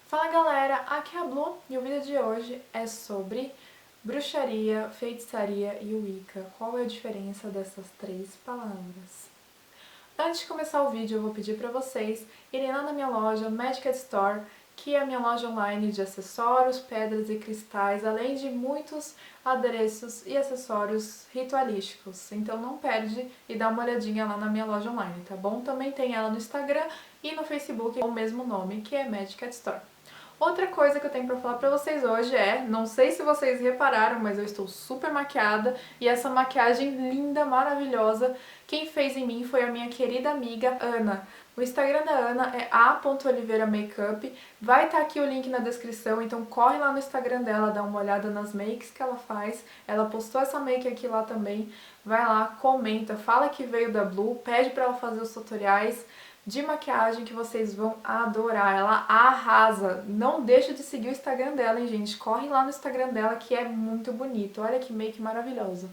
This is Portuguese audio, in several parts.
Fala galera, aqui é a Blue e o vídeo de hoje é sobre bruxaria, feitiçaria e Wicca. Qual é a diferença dessas três palavras? Antes de começar o vídeo, eu vou pedir para vocês irem lá na minha loja Magic Store, que é a minha loja online de acessórios, pedras e cristais, além de muitos adereços e acessórios ritualísticos. Então não perde e dá uma olhadinha lá na minha loja online, tá bom? Também tem ela no Instagram e no Facebook com o mesmo nome, que é Magic Store. Outra coisa que eu tenho pra falar pra vocês hoje é, não sei se vocês repararam, mas eu estou super maquiada e essa maquiagem linda, maravilhosa, quem fez em mim foi a minha querida amiga Ana. O Instagram da Ana é a.oliveiramakeup, vai estar aqui o link na descrição, então corre lá no Instagram dela, dá uma olhada nas makes que ela faz, ela postou essa make aqui lá também, vai lá, comenta, fala que veio da Blue, pede pra ela fazer os tutoriais de maquiagem que vocês vão adorar, ela arrasa. Não deixa de seguir o Instagram dela, hein, gente? Corre lá no Instagram dela que é muito bonito. Olha que make maravilhosa.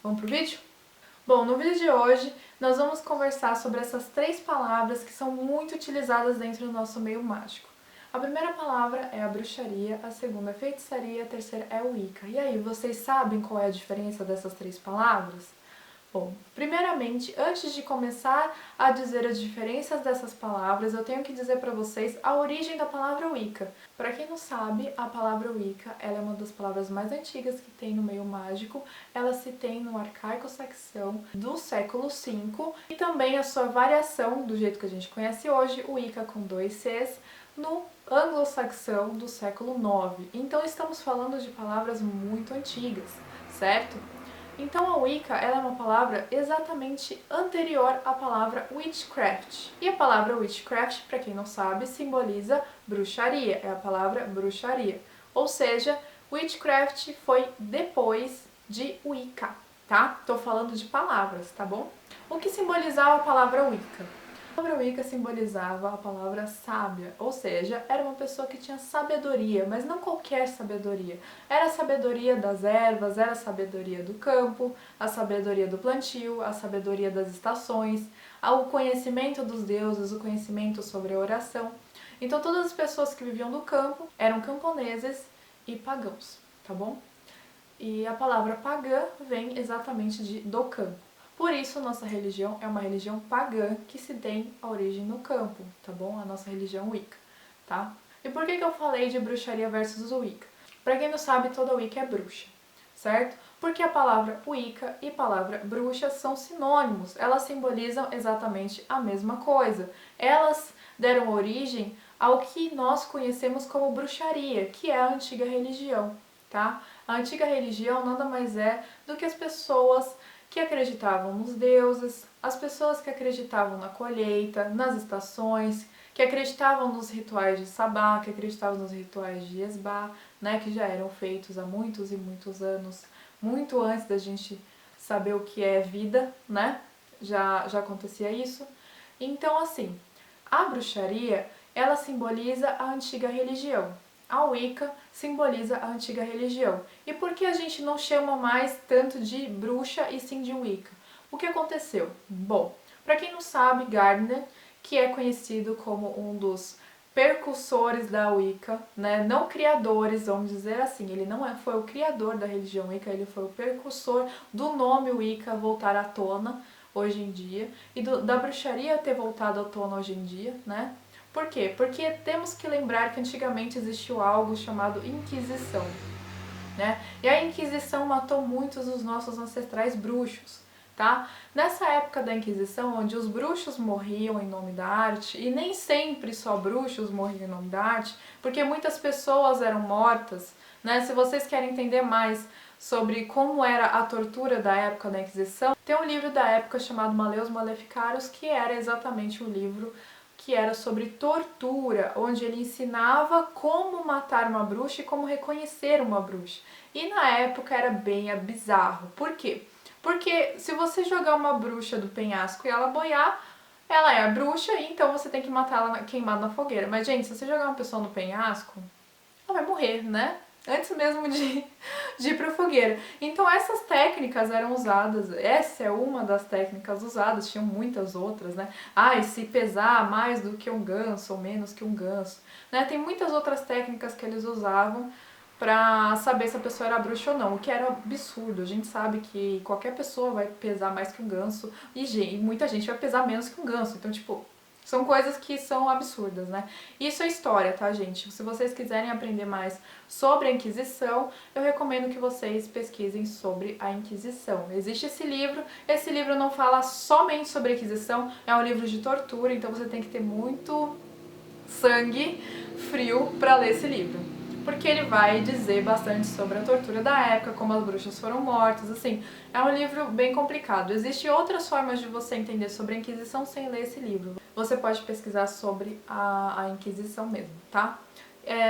Vamos pro vídeo? Bom, no vídeo de hoje nós vamos conversar sobre essas três palavras que são muito utilizadas dentro do nosso meio mágico. A primeira palavra é a bruxaria, a segunda é a feitiçaria, a terceira é o Wicca. E aí, vocês sabem qual é a diferença dessas três palavras? Bom, primeiramente, antes de começar a dizer as diferenças dessas palavras, eu tenho que dizer para vocês a origem da palavra Wicca. Para quem não sabe, a palavra Wicca ela é uma das palavras mais antigas que tem no meio mágico. Ela se tem no arcaico-saxão do século V e também a sua variação, do jeito que a gente conhece hoje, o Wicca com dois Cs, no anglo-saxão do século IX. Então estamos falando de palavras muito antigas, certo? Então a Wicca ela é uma palavra exatamente anterior à palavra witchcraft. E a palavra witchcraft, para quem não sabe, simboliza bruxaria, é a palavra bruxaria. Ou seja, witchcraft foi depois de Wicca, tá? Tô falando de palavras, tá bom? O que simbolizava a palavra Wicca? A palavra Wicca simbolizava a palavra sábia, ou seja, era uma pessoa que tinha sabedoria, mas não qualquer sabedoria. Era a sabedoria das ervas, era a sabedoria do campo, a sabedoria do plantio, a sabedoria das estações, o conhecimento dos deuses, o conhecimento sobre a oração. Então todas as pessoas que viviam no campo eram camponeses e pagãos, tá bom? E a palavra pagã vem exatamente do campo. Por isso, nossa religião é uma religião pagã que se tem a origem no campo, tá bom? A nossa religião Wicca, tá? E por que eu falei de bruxaria versus Wicca? Pra quem não sabe, toda Wicca é bruxa, certo? Porque a palavra Wicca e a palavra bruxa são sinônimos, elas simbolizam exatamente a mesma coisa. Elas deram origem ao que nós conhecemos como bruxaria, que é a antiga religião, tá? A antiga religião nada mais é do que as pessoas que acreditavam nos deuses, as pessoas que acreditavam na colheita, nas estações, que acreditavam nos rituais de Sabá, que acreditavam nos rituais de Esbá, né, que já eram feitos há muitos e muitos anos, muito antes da gente saber o que é vida, né? Já acontecia isso. Então, assim, a bruxaria, ela simboliza a antiga religião. A Wicca simboliza a antiga religião. E por que a gente não chama mais tanto de bruxa e sim de Wicca? O que aconteceu? Bom, para quem não sabe, Gardner, que é conhecido como um dos percussores da Wicca, né? Não criadores, vamos dizer assim, ele não foi o criador da religião Wicca, ele foi o percussor do nome Wicca voltar à tona hoje em dia, e da bruxaria ter voltado à tona hoje em dia, né? Por quê? Porque temos que lembrar que antigamente existiu algo chamado Inquisição, né? E a Inquisição matou muitos dos nossos ancestrais bruxos, tá? Nessa época da Inquisição, onde os bruxos morriam em nome da arte, e nem sempre só bruxos morriam em nome da arte, porque muitas pessoas eram mortas, né? Se vocês querem entender mais sobre como era a tortura da época da Inquisição, tem um livro da época chamado Maleus Maleficaros, que era exatamente o livro que era sobre tortura, onde ele ensinava como matar uma bruxa e como reconhecer uma bruxa. E na época era bem bizarro. Por quê? Porque se você jogar uma bruxa do penhasco e ela boiar, ela é a bruxa e então você tem que matar ela queimada na fogueira. Mas, gente, se você jogar uma pessoa no penhasco, ela vai morrer, né? antes mesmo de ir pra fogueira. Então essas técnicas eram usadas, essa é uma das técnicas usadas, tinham muitas outras, né? Ah, e se pesar mais do que um ganso ou menos que um ganso, né? Tem muitas outras técnicas que eles usavam pra saber se a pessoa era bruxa ou não, o que era absurdo. A gente sabe que qualquer pessoa vai pesar mais que um ganso e muita gente vai pesar menos que um ganso. Então, tipo, são coisas que são absurdas, né? Isso é história, tá, gente? Se vocês quiserem aprender mais sobre a Inquisição, eu recomendo que vocês pesquisem sobre a Inquisição. Existe esse livro não fala somente sobre a Inquisição, é um livro de tortura, então você tem que ter muito sangue frio para ler esse livro. Porque ele vai dizer bastante sobre a tortura da época, como as bruxas foram mortas, assim. É um livro bem complicado. Existem outras formas de você entender sobre a Inquisição sem ler esse livro. Você pode pesquisar sobre a Inquisição mesmo, tá?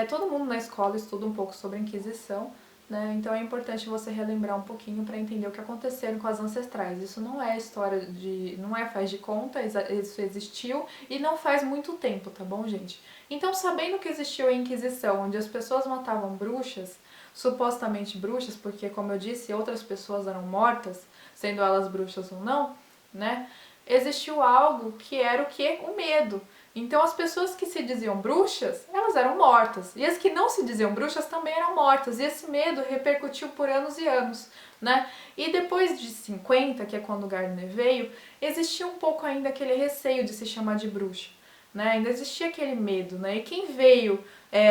Todo mundo na escola estuda um pouco sobre a Inquisição, né? Então é importante você relembrar um pouquinho para entender o que aconteceu com as ancestrais. Isso não é história de... não é faz de conta, isso existiu e não faz muito tempo, tá bom, gente? Então, sabendo que existiu a Inquisição, onde as pessoas matavam bruxas, supostamente bruxas, porque, como eu disse, outras pessoas eram mortas, sendo elas bruxas ou não, né? Existiu algo que era o quê? O medo. Então as pessoas que se diziam bruxas, elas eram mortas. E as que não se diziam bruxas também eram mortas. E esse medo repercutiu por anos e anos, né? E depois de 50, que é quando Gardner veio, existia um pouco ainda aquele receio de se chamar de bruxa, né? Ainda existia aquele medo, né? E quem veio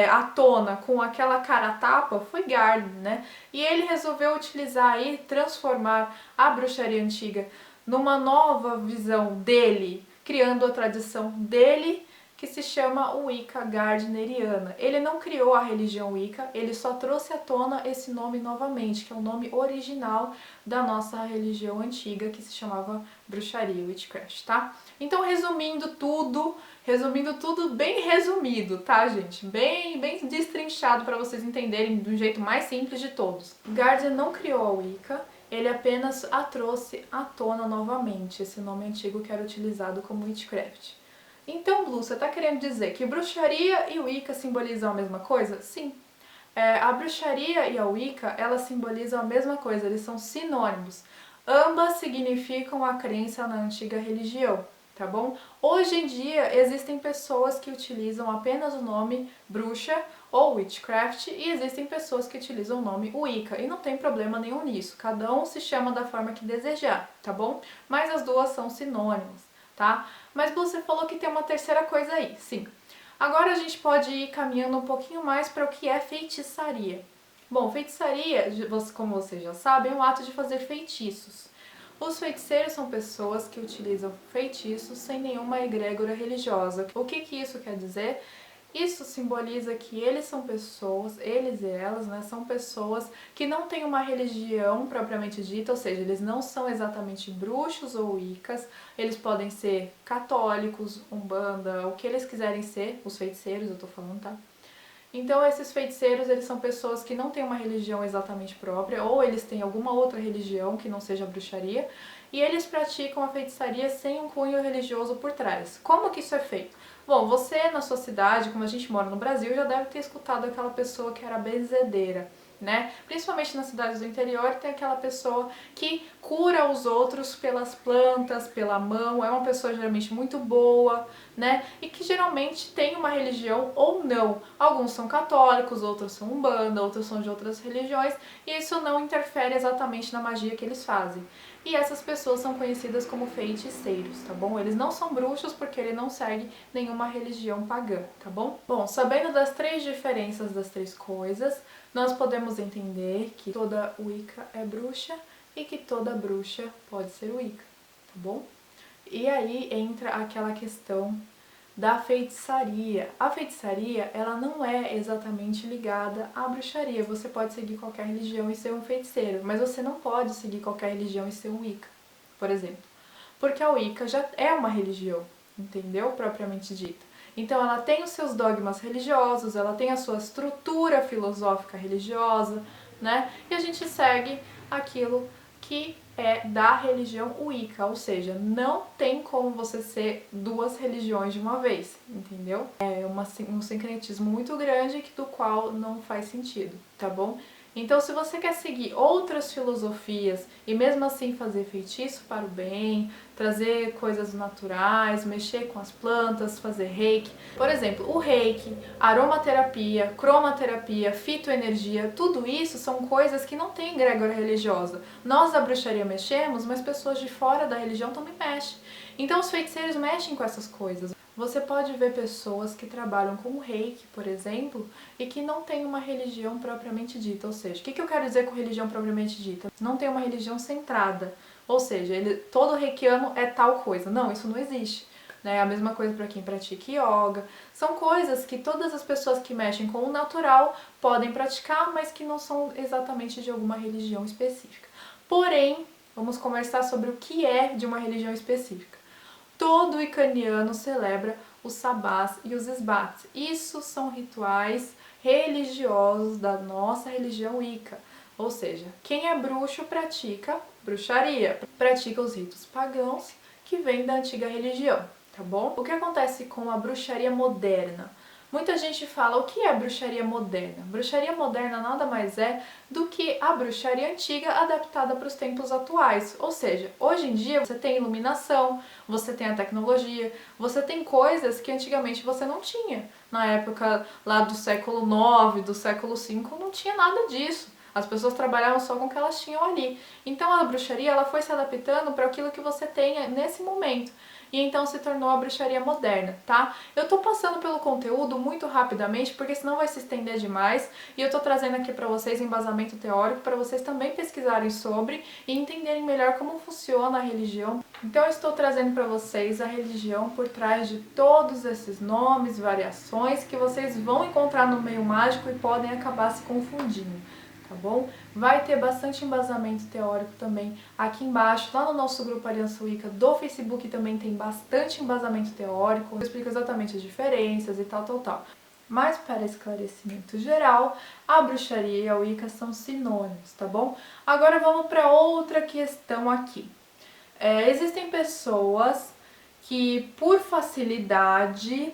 à tona com aquela cara tapa foi Gardner, né? E ele resolveu utilizar e transformar a bruxaria antiga numa nova visão dele, criando a tradição dele, que se chama Wicca Gardneriana. Ele não criou a religião Wicca, ele só trouxe à tona esse nome novamente, que é o nome original da nossa religião antiga, que se chamava bruxaria, witchcraft, tá? Então, resumindo tudo bem resumido, tá, gente? Bem destrinchado para vocês entenderem do jeito mais simples de todos. Gardner não criou a Wicca, ele apenas a trouxe à tona novamente, esse nome antigo que era utilizado como witchcraft. Então, Blue, você está querendo dizer que bruxaria e Wicca simbolizam a mesma coisa? Sim. A bruxaria e a Wicca, elas simbolizam a mesma coisa, eles são sinônimos. Ambas significam a crença na antiga religião, tá bom? Hoje em dia, existem pessoas que utilizam apenas o nome bruxa ou witchcraft e existem pessoas que utilizam o nome Wicca, e não tem problema nenhum nisso, cada um se chama da forma que desejar, tá bom? Mas as duas são sinônimos, tá? Mas você falou que tem uma terceira coisa aí, sim. Agora a gente pode ir caminhando um pouquinho mais para o que é feitiçaria. Bom, feitiçaria, como vocês já sabem, é um ato de fazer feitiços. Os feiticeiros são pessoas que utilizam feitiços sem nenhuma egrégora religiosa. O que isso quer dizer? Isso simboliza que eles são pessoas, eles e elas, né, são pessoas que não têm uma religião propriamente dita, ou seja, eles não são exatamente bruxos ou wiccas, eles podem ser católicos, umbanda, o que eles quiserem ser, os feiticeiros eu tô falando, tá? Então esses feiticeiros, eles são pessoas que não têm uma religião exatamente própria, ou eles têm alguma outra religião que não seja a bruxaria, e eles praticam a feitiçaria sem um cunho religioso por trás. Como que isso é feito? Bom, você na sua cidade, como a gente mora no Brasil, já deve ter escutado aquela pessoa que era benzedeira, né? Principalmente nas cidades do interior tem aquela pessoa que cura os outros pelas plantas, pela mão, é uma pessoa geralmente muito boa, né? E que geralmente tem uma religião ou não. Alguns são católicos, outros são umbanda, outros são de outras religiões, e isso não interfere exatamente na magia que eles fazem. E essas pessoas são conhecidas como feiticeiros, tá bom? Eles não são bruxos porque ele não segue nenhuma religião pagã, tá bom? Bom, sabendo das três diferenças das três coisas, nós podemos entender que toda Wicca é bruxa e que toda bruxa pode ser Wicca, tá bom? E aí entra aquela questão da feitiçaria. A feitiçaria, ela não é exatamente ligada à bruxaria. Você pode seguir qualquer religião e ser um feiticeiro, mas você não pode seguir qualquer religião e ser um Wicca, por exemplo. Porque a Wicca já é uma religião, entendeu? Propriamente dita. Então ela tem os seus dogmas religiosos, ela tem a sua estrutura filosófica religiosa, né? E a gente segue aquilo que é da religião Wicca, ou seja, não tem como você ser duas religiões de uma vez, entendeu? É um sincretismo muito grande do qual não faz sentido, tá bom? Então, se você quer seguir outras filosofias e mesmo assim fazer feitiço para o bem, trazer coisas naturais, mexer com as plantas, fazer reiki, por exemplo, o reiki, aromaterapia, cromaterapia, fitoenergia, tudo isso são coisas que não têm egrégora religiosa. Nós da bruxaria mexemos, mas pessoas de fora da religião também mexem. Então, os feiticeiros mexem com essas coisas. Você pode ver pessoas que trabalham com reiki, por exemplo, e que não tem uma religião propriamente dita. Ou seja, o que eu quero dizer com religião propriamente dita? Não tem uma religião centrada. Ou seja, todo reikiano é tal coisa. Não, isso não existe. Né? A mesma coisa para quem pratica yoga. São coisas que todas as pessoas que mexem com o natural podem praticar, mas que não são exatamente de alguma religião específica. Porém, vamos conversar sobre o que é de uma religião específica. Todo wicaniano celebra os sabás e os esbates. Isso são rituais religiosos da nossa religião Wicca. Ou seja, quem é bruxo pratica bruxaria, pratica os ritos pagãos que vêm da antiga religião, tá bom? O que acontece com a bruxaria moderna? Muita gente fala, o que é bruxaria moderna? Bruxaria moderna nada mais é do que a bruxaria antiga adaptada para os tempos atuais. Ou seja, hoje em dia você tem iluminação, você tem a tecnologia, você tem coisas que antigamente você não tinha. Na época lá do século IX, do século V, não tinha nada disso. As pessoas trabalhavam só com o que elas tinham ali. Então a bruxaria ela foi se adaptando para aquilo que você tem nesse momento. E então se tornou a bruxaria moderna, tá? Eu tô passando pelo conteúdo muito rapidamente, porque senão vai se estender demais, e eu tô trazendo aqui para vocês embasamento teórico, para vocês também pesquisarem sobre e entenderem melhor como funciona a religião. Então eu estou trazendo para vocês a religião por trás de todos esses nomes, variações, que vocês vão encontrar no meio mágico e podem acabar se confundindo. Tá bom? Vai ter bastante embasamento teórico também aqui embaixo, lá no nosso grupo Aliança Wicca do Facebook também tem bastante embasamento teórico, eu explico exatamente as diferenças e tal. Mas para esclarecimento geral, a bruxaria e a Wicca são sinônimos, tá bom? Agora vamos para outra questão aqui. Existem pessoas que por facilidade,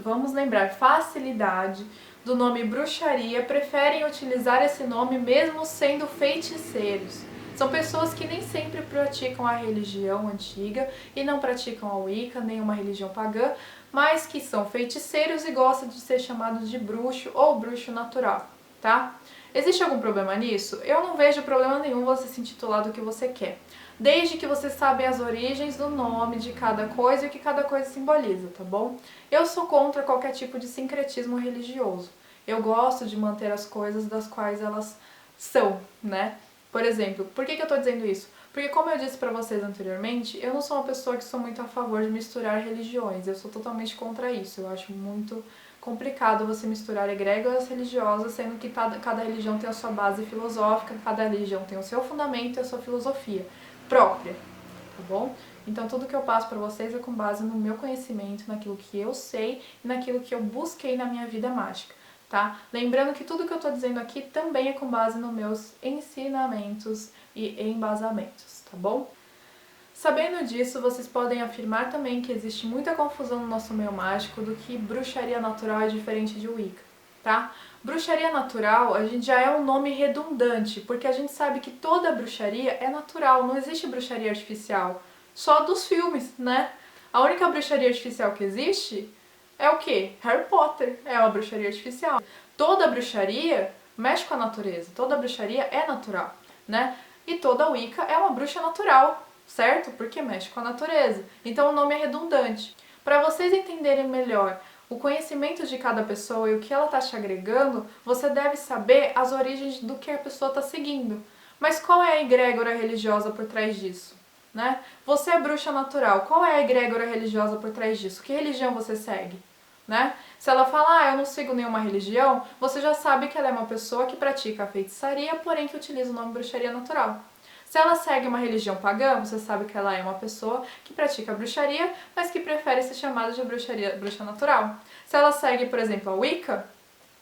vamos lembrar, facilidade do nome bruxaria, preferem utilizar esse nome mesmo sendo feiticeiros. São pessoas que nem sempre praticam a religião antiga e não praticam a Wicca, nenhuma religião pagã, mas que são feiticeiros e gostam de ser chamados de bruxo ou bruxo natural, tá? Existe algum problema nisso? Eu não vejo problema nenhum você se intitular do que você quer, desde que você saiba as origens do nome de cada coisa e o que cada coisa simboliza, tá bom? Eu sou contra qualquer tipo de sincretismo religioso. Eu gosto de manter as coisas das quais elas são, né? Por exemplo, por que eu tô dizendo isso? Porque como eu disse pra vocês anteriormente, eu não sou uma pessoa que sou muito a favor de misturar religiões. Eu sou totalmente contra isso. Eu acho muito complicado você misturar egrégoras religiosas, sendo que cada religião tem a sua base filosófica, cada religião tem o seu fundamento e a sua filosofia própria, tá bom? Então tudo que eu passo para vocês é com base no meu conhecimento, naquilo que eu sei e naquilo que eu busquei na minha vida mágica, tá? Lembrando que tudo que eu tô dizendo aqui também é com base nos meus ensinamentos e embasamentos, tá bom? Sabendo disso, vocês podem afirmar também que existe muita confusão no nosso meio mágico do que bruxaria natural é diferente de Wicca, tá? Bruxaria natural, a gente já é um nome redundante, porque a gente sabe que toda bruxaria é natural, não existe bruxaria artificial, só dos filmes, né? A única bruxaria artificial que existe é o quê? Harry Potter é uma bruxaria artificial. Toda bruxaria mexe com a natureza, toda bruxaria é natural, né? E toda Wicca é uma bruxa natural, certo? Porque mexe com a natureza. Então o nome é redundante. Para vocês entenderem melhor o conhecimento de cada pessoa e o que ela está te agregando, você deve saber as origens do que a pessoa está seguindo. Mas qual é a egrégora religiosa por trás disso? Né? Você é bruxa natural, qual é a egrégora religiosa por trás disso? Que religião você segue? Né? Se ela fala, eu não sigo nenhuma religião, você já sabe que ela é uma pessoa que pratica a feitiçaria, porém que utiliza o nome bruxaria natural. Se ela segue uma religião pagã, você sabe que ela é uma pessoa que pratica a bruxaria, mas que prefere ser chamada de bruxa natural. Se ela segue, por exemplo, a Wicca,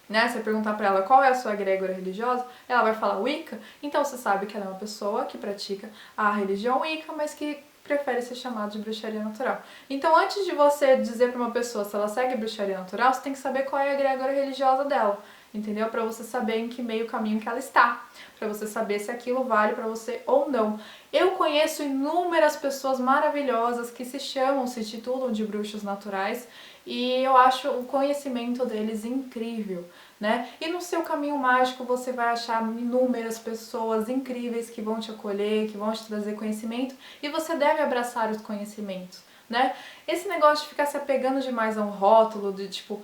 né? Você perguntar pra ela qual é a sua egrégora religiosa, ela vai falar Wicca, então você sabe que ela é uma pessoa que pratica a religião Wicca, mas que prefere ser chamada de bruxaria natural. Então, antes de você dizer pra uma pessoa se ela segue bruxaria natural, você tem que saber qual é a egrégora religiosa dela, entendeu? Pra você saber em que meio caminho que ela está, pra você saber se aquilo vale pra você ou não. Eu conheço inúmeras pessoas maravilhosas que se titulam de bruxos naturais, e eu acho o conhecimento deles incrível, né? E no seu caminho mágico você vai achar inúmeras pessoas incríveis que vão te acolher, que vão te trazer conhecimento, e você deve abraçar os conhecimentos, né? Esse negócio de ficar se apegando demais a um rótulo, de tipo,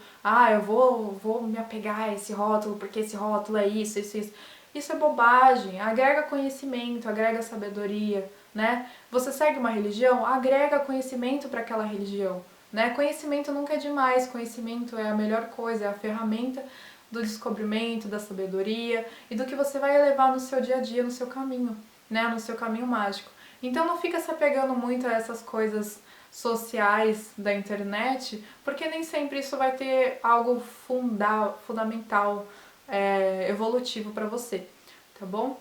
eu vou me apegar a esse rótulo porque esse rótulo é isso, isso, isso. Isso é bobagem, agrega conhecimento, agrega sabedoria, né? Você segue uma religião, agrega conhecimento para aquela religião, né? Conhecimento nunca é demais, conhecimento é a melhor coisa, é a ferramenta do descobrimento, da sabedoria e do que você vai levar no seu dia a dia, no seu caminho, né? No seu caminho mágico. Então não fica se apegando muito a essas coisas sociais da internet, porque nem sempre isso vai ter algo fundamental, evolutivo para você, tá bom?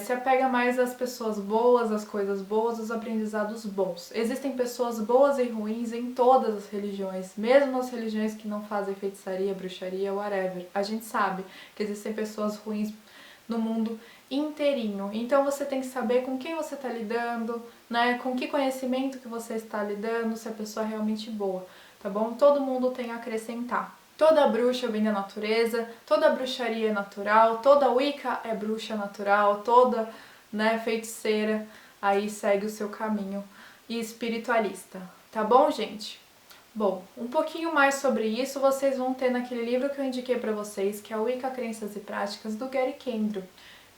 Se apega mais às pessoas boas, às coisas boas, aos aprendizados bons. Existem pessoas boas e ruins em todas as religiões, mesmo as religiões que não fazem feitiçaria, bruxaria, whatever. A gente sabe que existem pessoas ruins no mundo inteirinho. Então você tem que saber com quem você está lidando, né? Com que conhecimento que você está lidando, se a pessoa é realmente boa, tá bom? Todo mundo tem a acrescentar. Toda bruxa vem da natureza, toda bruxaria é natural, toda Wicca é bruxa natural, toda, né, feiticeira aí segue o seu caminho e espiritualista. Tá bom, gente? Bom, um pouquinho mais sobre isso vocês vão ter naquele livro que eu indiquei pra vocês, que é o Wicca, Crenças e Práticas, do Gary Kendall.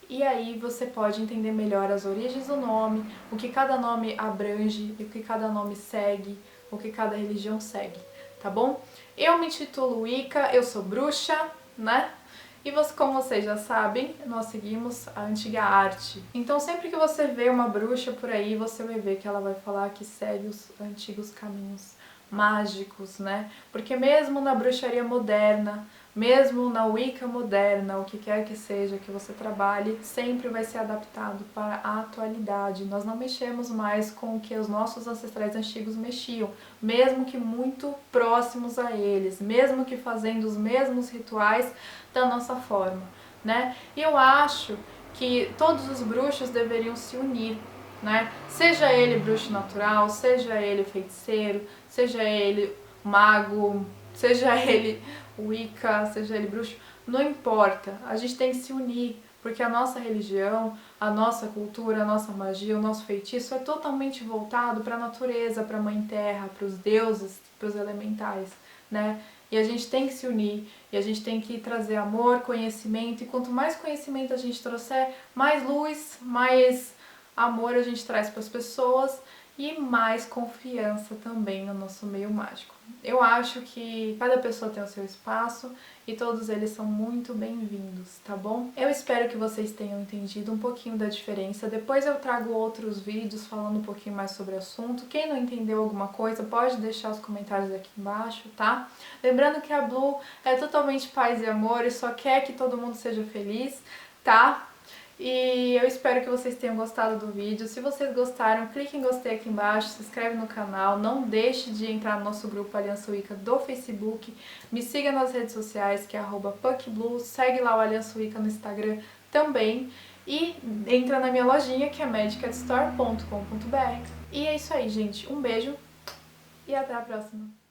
E aí você pode entender melhor as origens do nome, o que cada nome abrange, o que cada nome segue, o que cada religião segue, tá bom? Eu me intitulo Wicca, eu sou bruxa, né? E você, como vocês já sabem, nós seguimos a antiga arte. Então sempre que você vê uma bruxa por aí, você vai ver que ela vai falar que segue os antigos caminhos mágicos, né? Porque mesmo na bruxaria moderna, mesmo na Wicca moderna, o que quer que seja que você trabalhe, sempre vai ser adaptado para a atualidade. Nós não mexemos mais com o que os nossos ancestrais antigos mexiam, mesmo que muito próximos a eles, mesmo que fazendo os mesmos rituais da nossa forma, né? E eu acho que todos os bruxos deveriam se unir, né? Seja ele bruxo natural, seja ele feiticeiro, seja ele mago, seja ele Wicca, seja ele bruxo, não importa, a gente tem que se unir, porque a nossa religião, a nossa cultura, a nossa magia, o nosso feitiço é totalmente voltado para a natureza, para a Mãe Terra, para os deuses, para os elementais, né? E a gente tem que se unir, e a gente tem que trazer amor, conhecimento, e quanto mais conhecimento a gente trouxer, mais luz, mais amor a gente traz para as pessoas e mais confiança também no nosso meio mágico. Eu acho que cada pessoa tem o seu espaço e todos eles são muito bem-vindos, tá bom? Eu espero que vocês tenham entendido um pouquinho da diferença. Depois eu trago outros vídeos falando um pouquinho mais sobre o assunto. Quem não entendeu alguma coisa pode deixar os comentários aqui embaixo, tá? Lembrando que a Blue é totalmente paz e amor e só quer que todo mundo seja feliz, tá? E eu espero que vocês tenham gostado do vídeo. Se vocês gostaram, clique em gostei aqui embaixo, se inscreve no canal, não deixe de entrar no nosso grupo Aliança Wicca do Facebook, me siga nas redes sociais, que é @puckblue, segue lá o Aliança Wicca no Instagram também, e entra na minha lojinha, que é magicatstore.com.br. E é isso aí, gente. Um beijo e até a próxima!